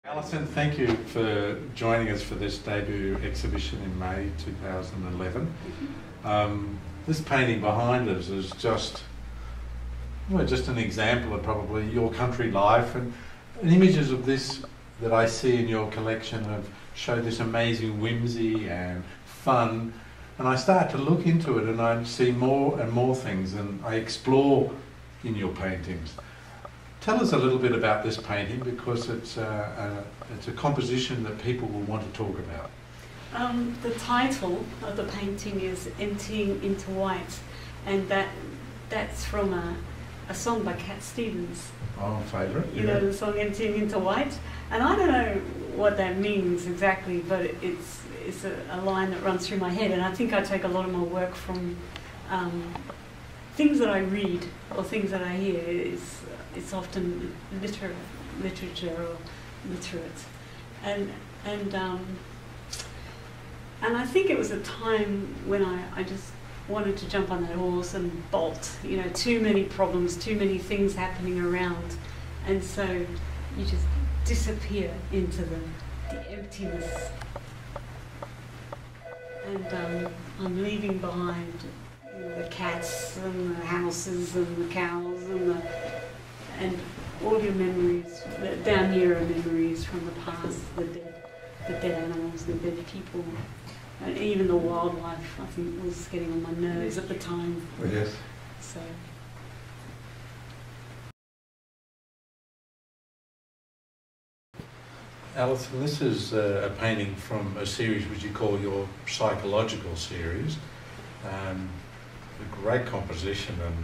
Alison, thank you for joining us for this debut exhibition in May 2011. This painting behind us is just an example of probably your country life, and images of this that I see in your collection have show this amazing whimsy and fun, and I start to look into it and I see more and more things, and I explore in your paintings. Tell us a little bit about this painting, because it's a composition that people will want to talk about. The title of the painting is Emptying into White, and that's from a song by Cat Stevens. Oh, favourite. You know the song Emptying into White? And I don't know what that means exactly, but it's a line that runs through my head, and I think I take a lot of my work from things that I read or things that I hear. It's often literature or literate, and I think it was a time when I just wanted to jump on that horse and bolt. You know, too many problems, too many things happening around, and so you just disappear into the emptiness. And I'm leaving behind the cats and the houses and the cows and all your memories. Down here are memories from the past, the dead animals, the dead people, and even the wildlife. I think was getting on my nerves at the time. Yes. So. Alison, this is a painting from a series which you call your psychological series. A great composition and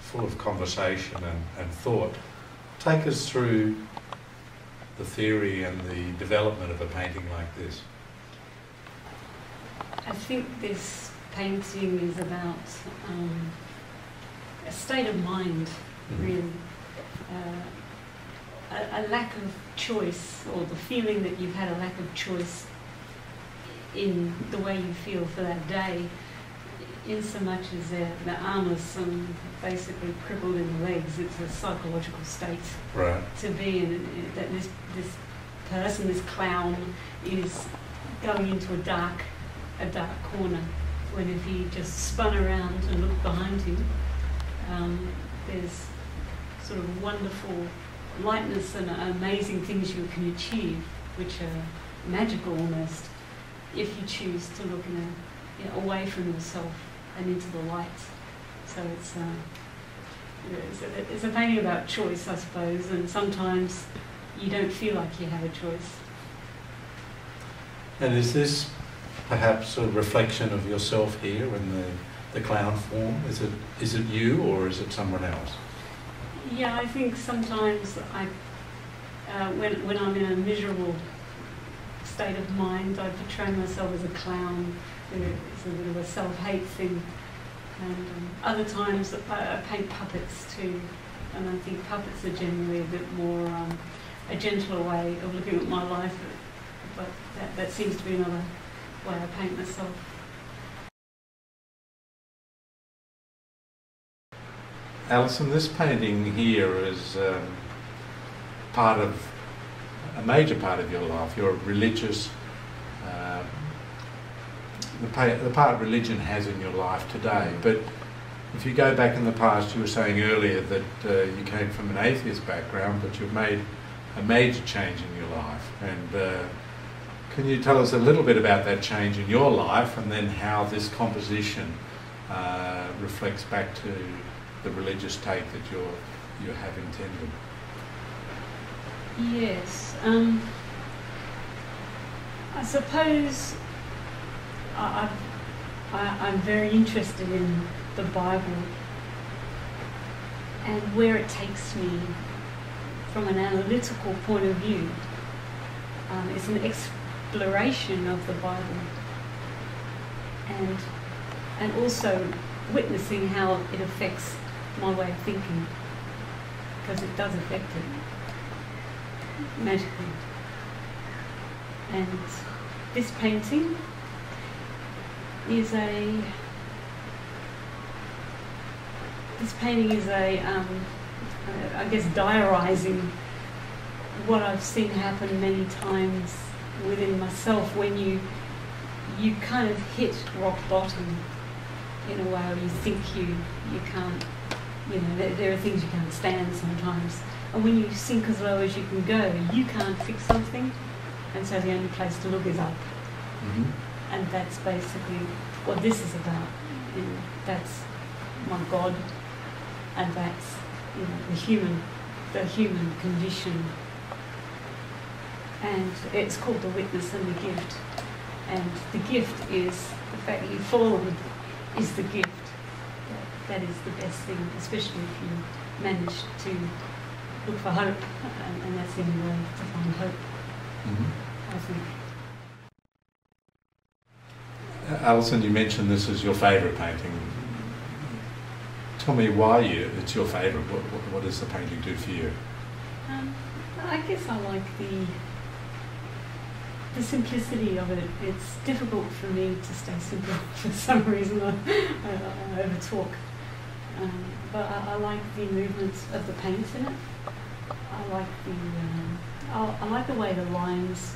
full of conversation and thought. Take us through the theory and the development of a painting like this. I think this painting is about a state of mind, really. A lack of choice, or the feeling that you've had a lack of choice in the way you feel for that day, in so much as the arm is basically crippled in the legs. It's a psychological state to be in, that this person, this clown, is going into a dark corner, when if he just spun around and looked behind him, there's sort of wonderful lightness and amazing things you can achieve, which are magical almost, if you choose to look away from yourself and into the light. So it's a painting about choice, I suppose, and sometimes you don't feel like you have a choice. And is this perhaps a reflection of yourself here in the clown form? Is it you, or is it someone else? Yeah, I think sometimes when I'm in a miserable state of mind, I portray myself as a clown. It's a bit of a self-hate thing. And other times I paint puppets too, and I think puppets are generally a bit more a gentler way of looking at my life, but that seems to be another way I paint myself. Alison, this painting here is a major part of your life. You're religious. The part religion has in your life today. But if you go back in the past, you were saying earlier that you came from an atheist background, but you've made a major change in your life. And can you tell us a little bit about that change in your life, and then how this composition reflects back to the religious take that you have intended? Yes, I suppose I'm very interested in the Bible and where it takes me from an analytical point of view. It's an exploration of the Bible, and also witnessing how it affects my way of thinking, because it does affect it magically. And this painting is a I guess diarising what I've seen happen many times within myself, when you kind of hit rock bottom in a way, or you think you can't, there are things you can't stand sometimes. And when you sink as low as you can go, you can't fix something, and so the only place to look is up. Mm-hmm. And that's basically what this is about. That's my God, and that's the human condition. And it's called the witness and the gift. And the gift is the fact that you've fallen is the gift. That is the best thing, especially if you manage to look for hope, and that's the only way to find hope, I think. Alison, you mentioned this is your favourite painting. Tell me why it's your favourite. What does the painting do for you? I guess I like the simplicity of it. It's difficult for me to stay simple for some reason. I over talk. But I like the movements of the paint in it. I like the way the lines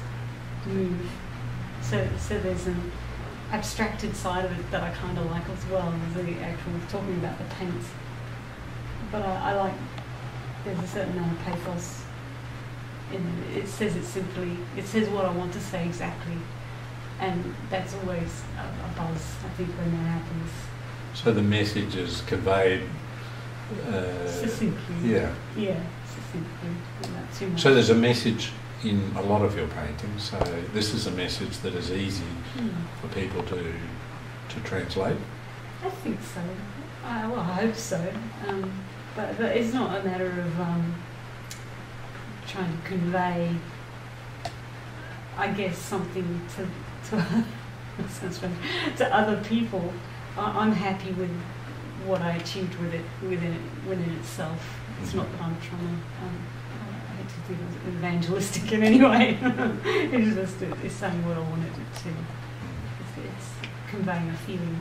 move. So there's an abstracted side of it that I kind of like as well, as the actual talking about the paint. But I like, there's a certain amount of pathos in it. It says it simply, it says what I want to say exactly, and that's always a buzz, I think, when that happens. So the message is conveyed succinctly. Yeah, succinctly. Not too much. So there's a message in a lot of your paintings. So this is a message that is easy for people to translate. I think so. Well, I hope so. But it's not a matter of trying to convey, I guess, something to that sounds funny, to other people. I'm happy with what I achieved with it within itself. It's not that I'm trying to. I hate to think of it evangelistic in any way. It's just it's saying what I wanted it to. It's conveying a feeling.